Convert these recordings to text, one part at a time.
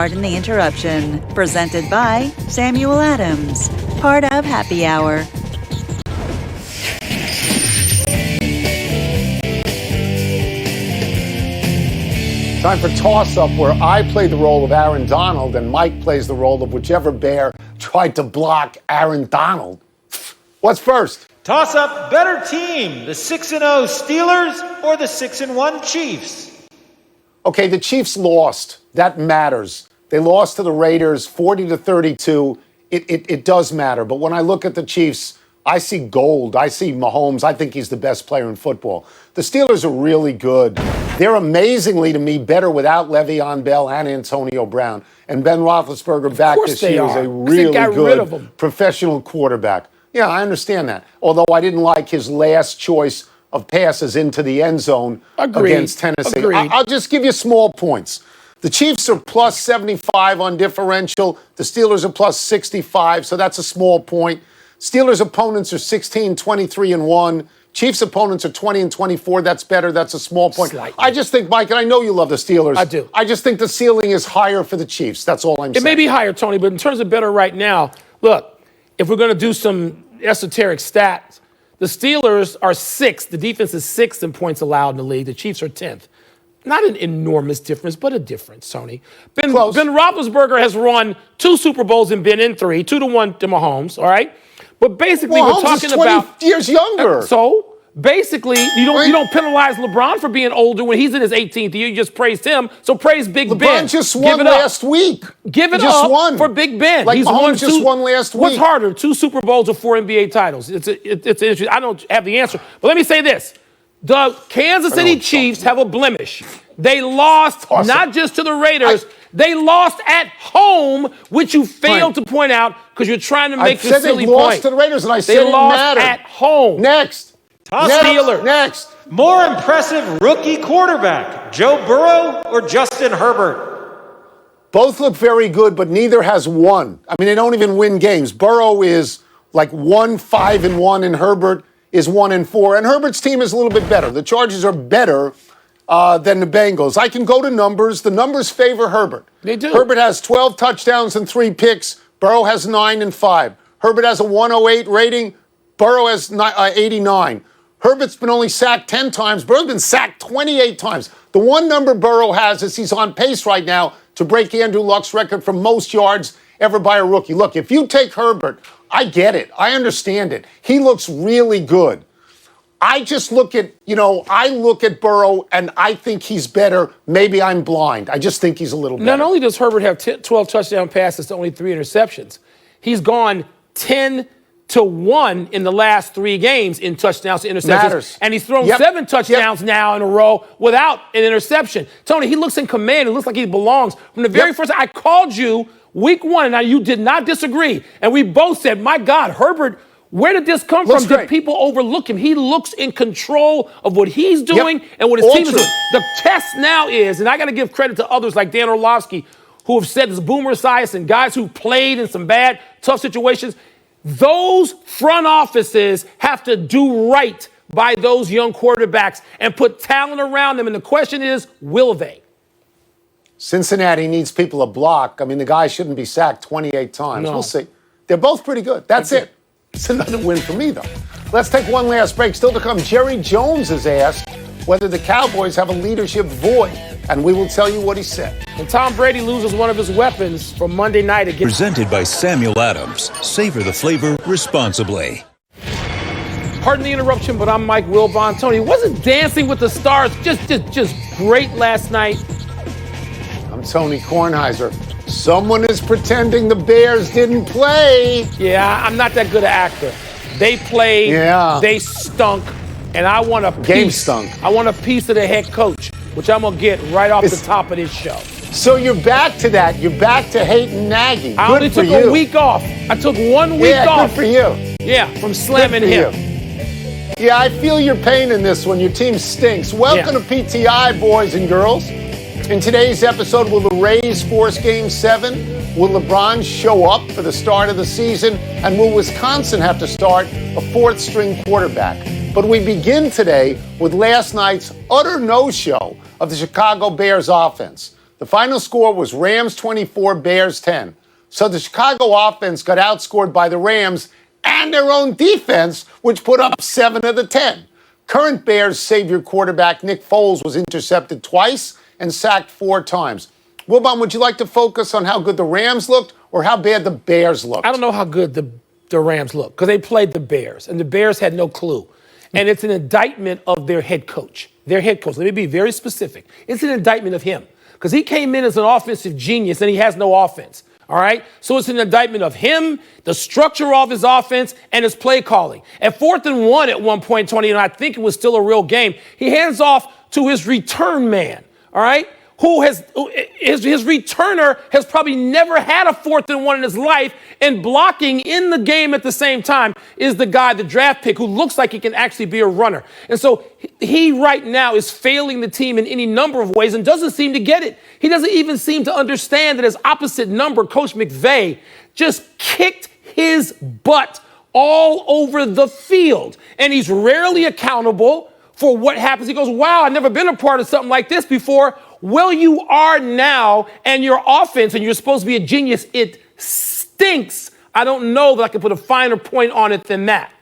Pardon the Interruption, presented by Samuel Adams, part of Happy Hour. Time for Toss-Up, where I play the role of Aaron Donald and Mike plays the role of whichever bear tried to block Aaron Donald. What's first? Toss-Up, better team, the 6-0 Steelers or the 6-1 Chiefs? Okay, the Chiefs lost. That matters. They lost to the Raiders 40-32. It does matter. But when I look at the Chiefs, I see gold. I see Mahomes. I think he's the best player in football. The Steelers are really good. They're amazingly, to me, better without Le'Veon Bell and Antonio Brown. And Ben Roethlisberger back this year is a really good professional quarterback. Yeah, I understand that. Although I didn't like his last choice of passes into the end zone against Tennessee. I'll just give you small points. The Chiefs are plus 75 on differential. The Steelers are plus 65, so that's a small point. Steelers opponents are 16, 23, and 1. Chiefs opponents are 20 and 24. That's better. That's a small point. Slightly. I just think, Mike, and I know you love the Steelers. I do. I just think the ceiling is higher for the Chiefs. That's all I'm saying. It may be higher, Tony, but in terms of better right now, look, if we're going to do some esoteric stats, the Steelers are 6th. The defense is 6th in points allowed in the league. The Chiefs are 10th. Not an enormous difference, but a difference, Tony. Ben Roethlisberger has won 2 Super Bowls and been in 3, 2-1 to Mahomes, all right? But basically, we're talking about 20 years younger. So basically, you don't penalize LeBron for being older when he's in his 18th year. You just praised him. So praise Big Ben. LeBron just won last week. Give it up for Big Ben. Like Mahomes just won last week. What's harder, 2 Super Bowls or 4 NBA titles? It's interesting. I don't have the answer. But let me say this. The Kansas City Chiefs have a blemish. They lost not just to the Raiders. They lost at home, which you failed to point out because you're trying to make this silly point. They lost to the Raiders, and I said it mattered. They lost at home. Next. Steelers. Next. More impressive rookie quarterback, Joe Burrow or Justin Herbert? Both look very good, but neither has won. I mean, they don't even win games. Burrow is like 1-5-1, and Herbert is 1-4. And Herbert's team is a little bit better. The Chargers are better than the Bengals. I can go to numbers. The numbers favor Herbert. They do. Herbert has 12 touchdowns and 3 picks. Burrow has 9 and 5. Herbert has a 108 rating. Burrow has 89. Herbert's been only sacked 10 times. Burrow's been sacked 28 times. The one number Burrow has is he's on pace right now to break Andrew Luck's record for most yards ever by a rookie. Look, if you take Herbert, I get it. I understand it. He looks really good. I just look at, I look at Burrow and I think he's better. Maybe I'm blind. I just think he's a little better. Not only does Herbert have 12 touchdown passes to only 3 interceptions, he's gone 10-1 in the last 3 games in touchdowns to interceptions. Matters. And he's thrown 7 touchdowns now in a row without an interception. Tony, he looks in command. It looks like he belongs. From the very first, I called you week 1, and now you did not disagree. And we both said, my God, Herbert, where did this come from? Did people overlook him? He looks in control of what he's doing and what his team is doing. The test now is, and I got to give credit to others like Dan Orlovsky, who have said this, Boomer Esiason, guys who played in some bad, tough situations. Those front offices have to do right by those young quarterbacks and put talent around them. And the question is, will they? Cincinnati needs people to block. I mean, the guy shouldn't be sacked 28 times. No. We'll see. They're both pretty good. That's it. It's another win for me, though. Let's take one last break. Still to come, Jerry Jones has asked whether the Cowboys have a leadership void, and we will tell you what he said. And Tom Brady loses one of his weapons from Monday night against... Presented by Samuel Adams. Savor the flavor responsibly. Pardon the interruption, but I'm Mike Wilbon. Tony, wasn't Dancing with the Stars just great last night? I'm Tony Kornheiser. Someone is pretending the Bears didn't play. Yeah, I'm not that good an actor. They played, they stunk, and I want a piece. Game stunk. I want a piece of the head coach, which I'm going to get right off the top of this show. So you're back to that. You're back to hating Nagy. I only took a week off. I took 1 week off. Good for you. Yeah, from slamming him. Yeah, I feel your pain in this one. Your team stinks. Welcome to PTI, boys and girls. In today's episode, will the Rays force Game 7? Will LeBron show up for the start of the season? And will Wisconsin have to start a 4th-string quarterback? But we begin today with last night's utter no-show of the Chicago Bears offense. The final score was Rams 24, Bears 10. So the Chicago offense got outscored by the Rams and their own defense, which put up 7 of the 10. Current Bears savior quarterback Nick Foles was intercepted twice and sacked 4 times. Wilbon, would you like to focus on how good the Rams looked or how bad the Bears looked? I don't know how good the Rams looked because they played the Bears, and the Bears had no clue. And it's an indictment of their head coach. Their head coach. Let me be very specific. It's an indictment of him because he came in as an offensive genius and he has no offense. All right? So it's an indictment of him, the structure of his offense, and his play calling. At 4th and 1 at one point, Tony, and I think it was still a real game, he hands off to his return man, all right? His returner has probably never had a 4th and 1 in his life, and blocking in the game at the same time is the guy, the draft pick, who looks like he can actually be a runner. And so he right now is failing the team in any number of ways and doesn't seem to get it. He doesn't even seem to understand that his opposite number, Coach McVay, just kicked his butt all over the field. And he's rarely accountable for what happens. He goes, wow, I've never been a part of something like this before. Well, you are now, and your offense, and you're supposed to be a genius, it stinks. I don't know that I can put a finer point on it than that.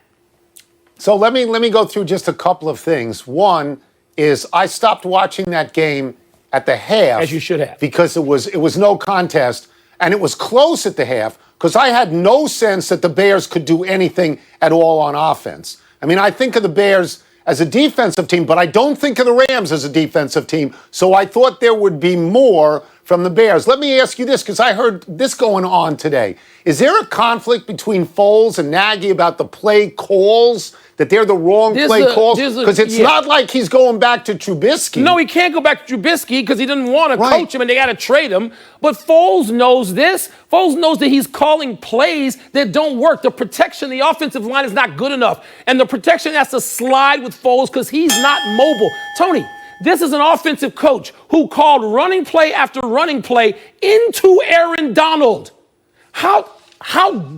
So let me go through just a couple of things. One is I stopped watching that game at the half. As you should have. Because it was no contest, and it was close at the half because I had no sense that the Bears could do anything at all on offense. I mean, I think of the Bears as a defensive team, but I don't think of the Rams as a defensive team. So I thought there would be more from the Bears. Let me ask you this, because I heard this going on today. Is there a conflict between Foles and Nagy about the play calls, that they're the wrong play calls? Because it's not like he's going back to Trubisky. No, he can't go back to Trubisky because he didn't want to coach him and they got to trade him. But Foles knows this. Foles knows that he's calling plays that don't work. The protection, the offensive line is not good enough. And the protection has to slide with Foles because he's not mobile. Tony, this is an offensive coach who called running play after running play into Aaron Donald. How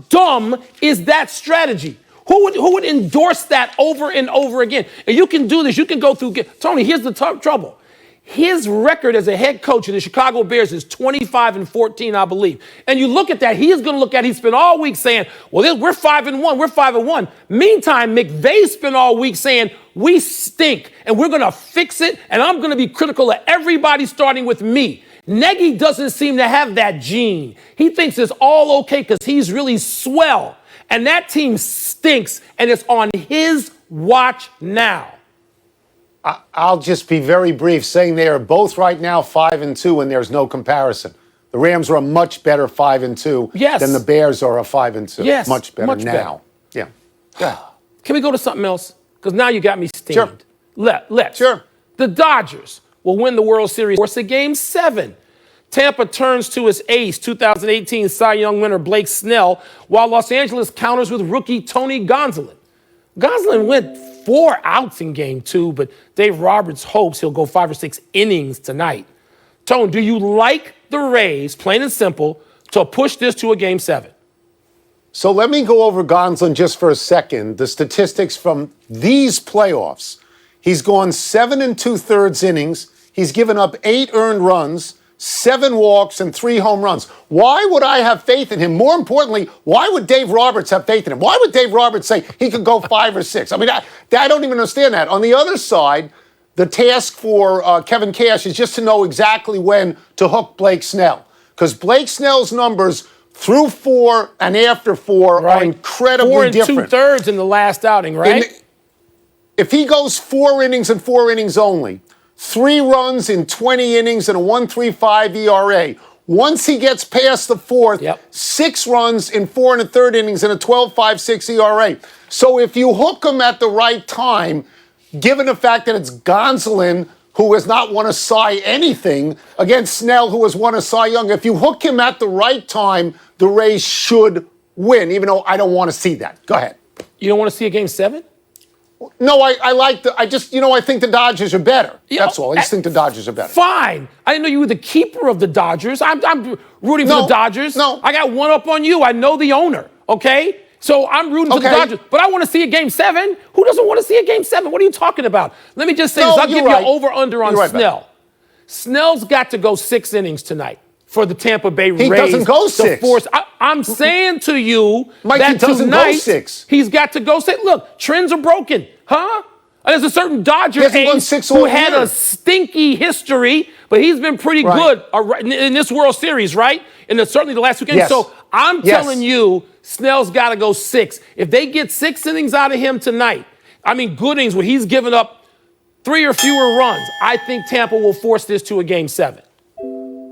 dumb is that strategy? Who would endorse that over and over again? And you can do this. You can go through. Tony, here's the trouble. His record as a head coach of the Chicago Bears is 25-14, I believe. And you look at that, he is going to look at, he spent all week saying, well, we're 5-1, we're 5-1. Meantime, McVay spent all week saying, we stink and we're going to fix it. And I'm going to be critical of everybody starting with me. Nagy doesn't seem to have that gene. He thinks it's all okay because he's really swell. And that team stinks, and it's on his watch now. I'll just be very brief, saying they are both right now 5-2, and there's no comparison. The Rams are a much better 5-2 than the Bears are a 5-2. Yes, much better now. Yeah. Go ahead. Can we go to something else? Because now you got me steamed. Sure. Let's. Sure. The Dodgers will win the World Series. Force a Game 7. Tampa turns to its ace, 2018 Cy Young winner Blake Snell, while Los Angeles counters with rookie Tony Gonsolin. Gonsolin went 4 outs in Game 2, but Dave Roberts hopes he'll go 5 or 6 innings tonight. Tone, do you like the Rays, plain and simple, to push this to a Game 7? So let me go over Gonsolin just for a second. The statistics from these playoffs. He's gone 7 2/3 innings. He's given up 8 earned runs, 7 walks, and 3 home runs. Why would I have faith in him? More importantly, why would Dave Roberts have faith in him? Why would Dave Roberts say he could go 5 or 6? I mean, I don't even understand that. On the other side, the task for Kevin Cash is just to know exactly when to hook Blake Snell. Because Blake Snell's numbers through 4 and after 4 are incredibly different. 4 2/3 in the last outing, right? If he goes 4 innings and 4 innings only, 3 runs in 20 innings and a 1.35 ERA. Once he gets past the 4th, 6 runs in 4 1/3 innings and a 12.56 ERA. So if you hook him at the right time, given the fact that it's Gonsolin, who has not won a Cy anything, against Snell, who has won a Cy Young, if you hook him at the right time, the Rays should win, even though I don't want to see that. Go ahead. You don't want to see a Game 7? No, I think the Dodgers are better. That's all. I just think the Dodgers are better. Fine. I didn't know you were the keeper of the Dodgers. I'm rooting for the Dodgers. No. I got one up on you. I know the owner, okay? So I'm rooting for the Dodgers. But I want to see a Game 7. Who doesn't want to see a Game 7? What are you talking about? Let me just say this. I'll give you an over-under on Snell. Snell's got to go 6 innings tonight for the Tampa Bay Rays. He doesn't go 6. I'm saying to you Mike, that he doesn't tonight go 6. He's got to go 6. Look, trends are broken, huh? There's a certain Dodger ace who had a stinky history, but he's been pretty good in this World Series, right? And certainly the last 2 games. Yes. So I'm telling you, Snell's got to go 6. If they get 6 innings out of him tonight, I mean, good innings where he's given up 3 or fewer runs, I think Tampa will force this to a Game 7.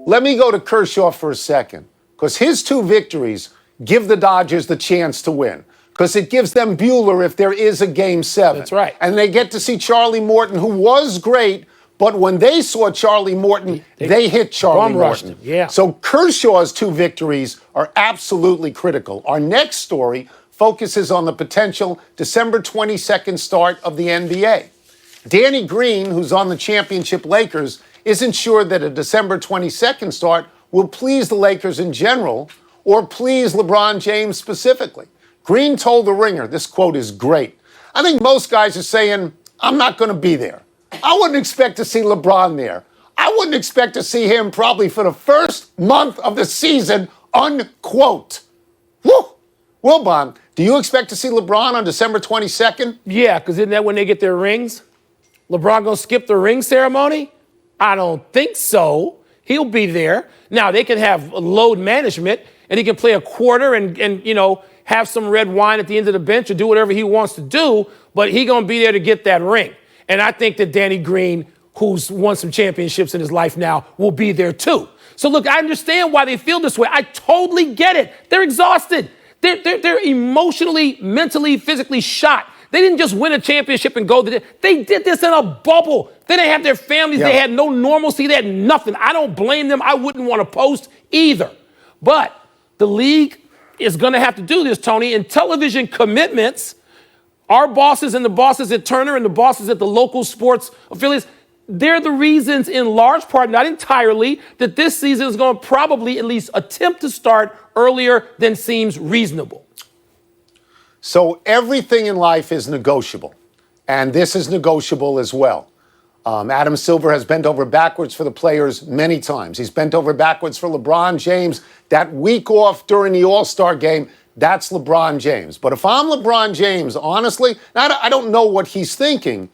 Let me go to Kershaw for a second, because his 2 victories give the Dodgers the chance to win, because it gives them Buehler if there is a Game 7. That's right. And they get to see Charlie Morton, who was great, but when they saw Charlie Morton, they hit Charlie Morton. Yeah. So Kershaw's 2 victories are absolutely critical. Our next story focuses on the potential December 22nd start of the NBA. Danny Green, who's on the championship Lakers, isn't sure that a December 22nd start will please the Lakers in general or please LeBron James specifically. Green told The Ringer, this quote is great, "I think most guys are saying, I'm not going to be there. I wouldn't expect to see LeBron there. I wouldn't expect to see him probably for the first month of the season," unquote. Woo! Wilbon, do you expect to see LeBron on December 22nd? Yeah, because isn't that when they get their rings? LeBron gonna skip the ring ceremony? I don't think so. He'll be there. Now, they can have load management, and he can play a quarter and have some red wine at the end of the bench or do whatever he wants to do, but he gonna be there to get that ring. And I think that Danny Green, who's won some championships in his life now, will be there too. So look, I understand why they feel this way. I totally get it. They're exhausted. They're emotionally, mentally, physically shot. They didn't just win a championship and go to they did this in a bubble. They didn't have their families. Yeah. They had no normalcy. They had nothing. I don't blame them. I wouldn't want to post either. But the league is going to have to do this, Tony, and television commitments. Our bosses and the bosses at Turner and the bosses at the local sports affiliates, they're the reasons in large part, not entirely, that this season is going to probably at least attempt to start earlier than seems reasonable. So everything in life is negotiable, and this is negotiable as well. Adam Silver has bent over backwards for the players many times. He's bent over backwards for LeBron James. That week off during the All-Star game, that's LeBron James. But if I'm LeBron James, honestly, I don't know what he's thinking,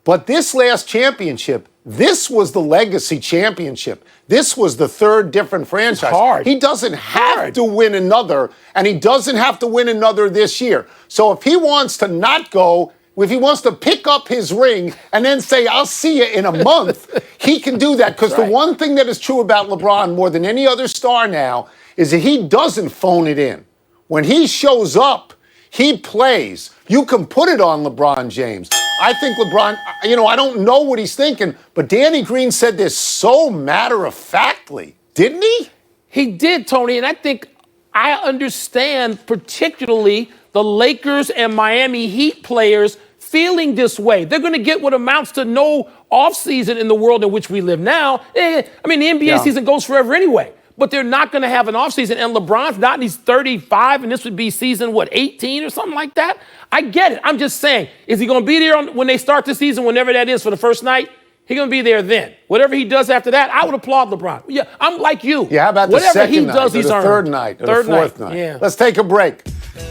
but this last championship, this was the legacy championship. This was the 3rd different franchise. It's hard. He doesn't have to win another, and he doesn't have to win another this year. So if he wants to not go, if he wants to pick up his ring and then say, I'll see you in a month, he can do that. Because the one thing that is true about LeBron more than any other star now is that he doesn't phone it in. When he shows up, he plays. You can put it on LeBron James. I think LeBron, I don't know what he's thinking, but Danny Green said this so matter-of-factly, didn't he? He did, Tony, and I think I understand particularly the Lakers and Miami Heat players feeling this way. They're going to get what amounts to no offseason in the world in which we live now. The NBA season goes forever anyway. But they're not going to have an offseason. And LeBron's not, and he's 35, and this would be season, 18 or something like that? I get it. I'm just saying, is he going to be there when they start the season, whenever that is, for the first night? He's going to be there then. Whatever he does after that, I would applaud LeBron. Yeah, I'm like you. Yeah, how about whatever the second he night, does, or he's the earned. third night, or the fourth night? Yeah. Let's take a break.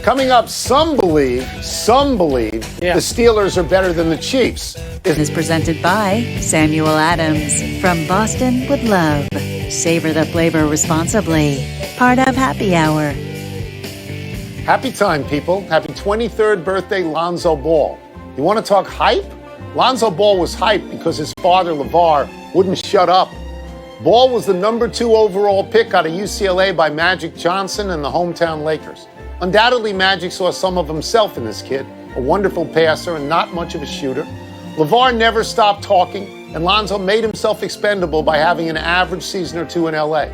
Coming up, some believe the Steelers are better than the Chiefs. Is presented by Samuel Adams from Boston with Love. Savor the flavor responsibly. Part of Happy Hour. Happy time, people. Happy 23rd birthday, Lonzo Ball. You want to talk hype? Lonzo Ball was hyped because his father, LeVar, wouldn't shut up. Ball was the number 2 overall pick out of UCLA by Magic Johnson and the hometown Lakers. Undoubtedly, Magic saw some of himself in this kid, a wonderful passer and not much of a shooter. LeVar never stopped talking, and Lonzo made himself expendable by having an average season or 2 in LA.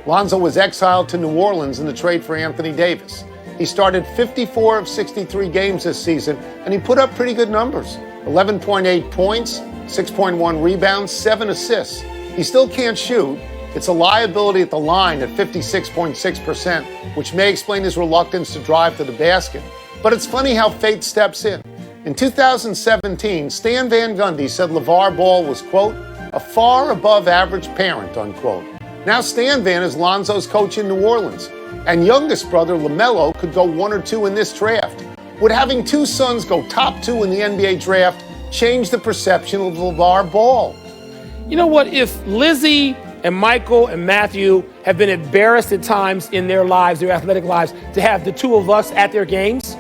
Lonzo was exiled to New Orleans in the trade for Anthony Davis. He started 54 of 63 games this season, and he put up pretty good numbers. 11.8 points, 6.1 rebounds, 7 assists. He still can't shoot. It's a liability at the line at 56.6%, which may explain his reluctance to drive to the basket. But it's funny how fate steps in. In 2017, Stan Van Gundy said LeVar Ball was, quote, a far above average parent, unquote. Now Stan Van is Lonzo's coach in New Orleans, and youngest brother LaMelo could go 1 or 2 in this draft. Would having 2 sons go top 2 in the NBA draft change the perception of LeVar Ball? You know what? If Lizzie and Michael and Matthew have been embarrassed at times in their lives, their athletic lives, to have the 2 of us at their games,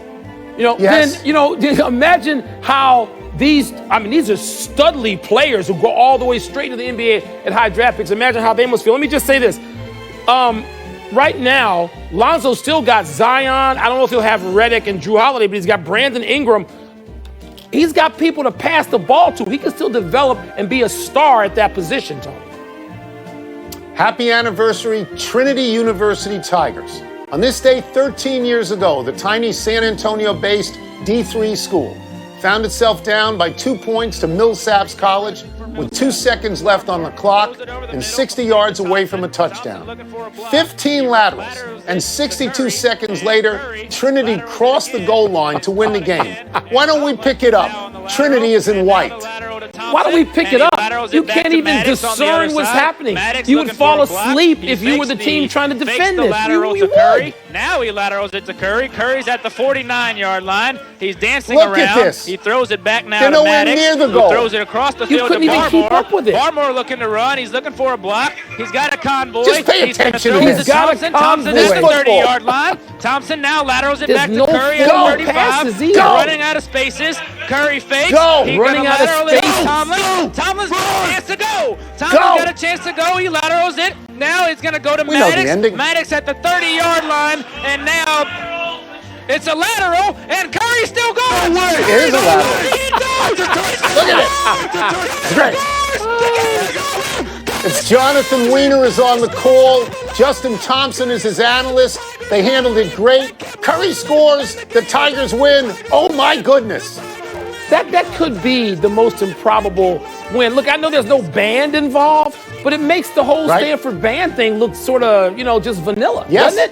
Yes. then imagine how these are studly players who go all the way straight to the NBA at high draft picks. Imagine how they must feel. Let me just say this. Right now, Lonzo still got Zion. I don't know if he'll have Redick and Drew Holiday, but he's got Brandon Ingram. He's got people to pass the ball to. He can still develop and be a star at that position, Tony. Happy anniversary, Trinity University Tigers. On this day 13 years ago, the tiny San Antonio-based D3 school found itself down by 2 points to Millsaps College with 2 seconds left on the clock and 60 yards away from a touchdown. 15 laterals, and 62 seconds later, Trinity crossed the goal line to win the game. Why don't we pick it up? Trinity is in white. Why don't we pick it up? You can't even discern what's happening. You would fall asleep if you were the team trying to defend this. You would. Now he laterals it to Curry. Curry's at the 49-yard line. He's dancing Look around. At this. He throws it back now They're to nowhere Maddox, near the who goal. throws it across the You field to couldn't even Barmore. keep up with it. Barmore looking to run. He's looking for a block. He's got a convoy. Just pay He's going to attention throw to it this. to Thompson. Thompson This at the football. 30-yard line. Thompson now laterals it There's back no to Curry at flow the 35. passes either. They're Go. running out of spaces. Curry fakes. Go. He's Running gonna out of lateral it to spaces. Tomlin. Tomlin's got a chance to go. Tomlin's Go. got a chance to go. He laterals it. Now it's going to go to We know the Maddox. ending. Maddox at the 30-yard line. And now it's a lateral. And Curry's still going. It is a lateral. Look at it. It's great. It's Jonathan Weiner is on the call. Justin Thompson is his analyst. They handled it great. Curry scores. The Tigers win. Oh, my goodness. That could be the most improbable win. Look, I know there's no band involved, but it makes the whole Right. Stanford band thing look sort of, just vanilla, Yes. doesn't it?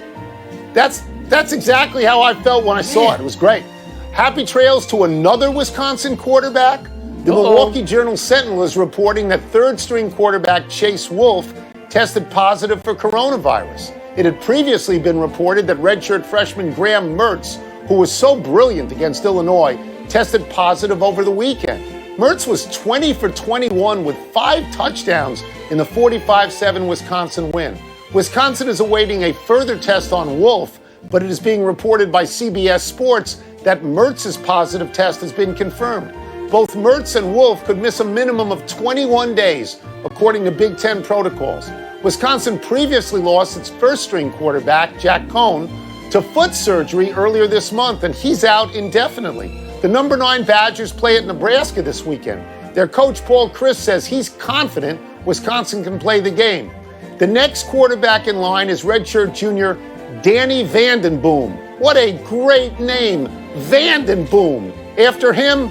That's exactly how I felt when I saw it. It was great. Happy trails to another Wisconsin quarterback. The Milwaukee Journal Sentinel is reporting that third-string quarterback Chase Wolf tested positive for coronavirus. It had previously been reported that redshirt freshman Graham Mertz, who was so brilliant against Illinois, tested positive over the weekend. Mertz was 20 for 21 with 5 touchdowns in the 45-7 Wisconsin win. Wisconsin is awaiting a further test on Wolf, but it is being reported by CBS Sports that Mertz's positive test has been confirmed. Both Mertz and Wolf could miss a minimum of 21 days, according to Big Ten protocols. Wisconsin previously lost its first-string quarterback, Jack Cohn, to foot surgery earlier this month, and he's out indefinitely. The number 9 Badgers play at Nebraska this weekend. Their coach, Paul Chryst, says he's confident Wisconsin can play the game. The next quarterback in line is redshirt junior Danny Vandenboom. What a great name, Vandenboom. After him,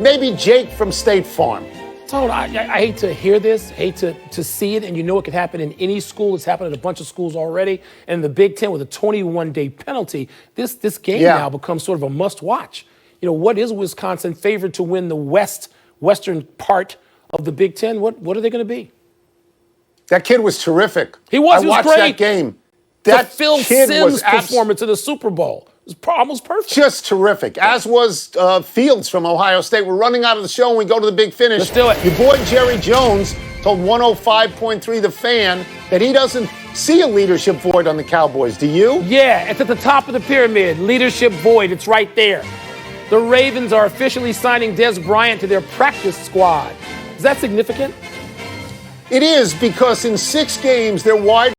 maybe Jake from State Farm. Tone, I hate to hear this, hate to see it, and it could happen in any school. It's happened at a bunch of schools already. And the Big Ten with a 21-day penalty, this game now becomes sort of a must-watch. What is Wisconsin favored to win the western part of the Big Ten? What are they going to be? That kid was terrific. He was watched great. that game. The That Phil kid Simms was performance in the Super Bowl was almost perfect. just terrific, as was Fields from Ohio State. We're running out of the show and we go to the big finish. Let's do it. Your boy Jerry Jones told 105.3 The Fan that he doesn't see a leadership void on the Cowboys. Do you? Yeah, it's at the top of the pyramid. Leadership void. It's right there. The Ravens are officially signing Des Bryant to their practice squad. Is that significant? It is, because in 6 games, their wide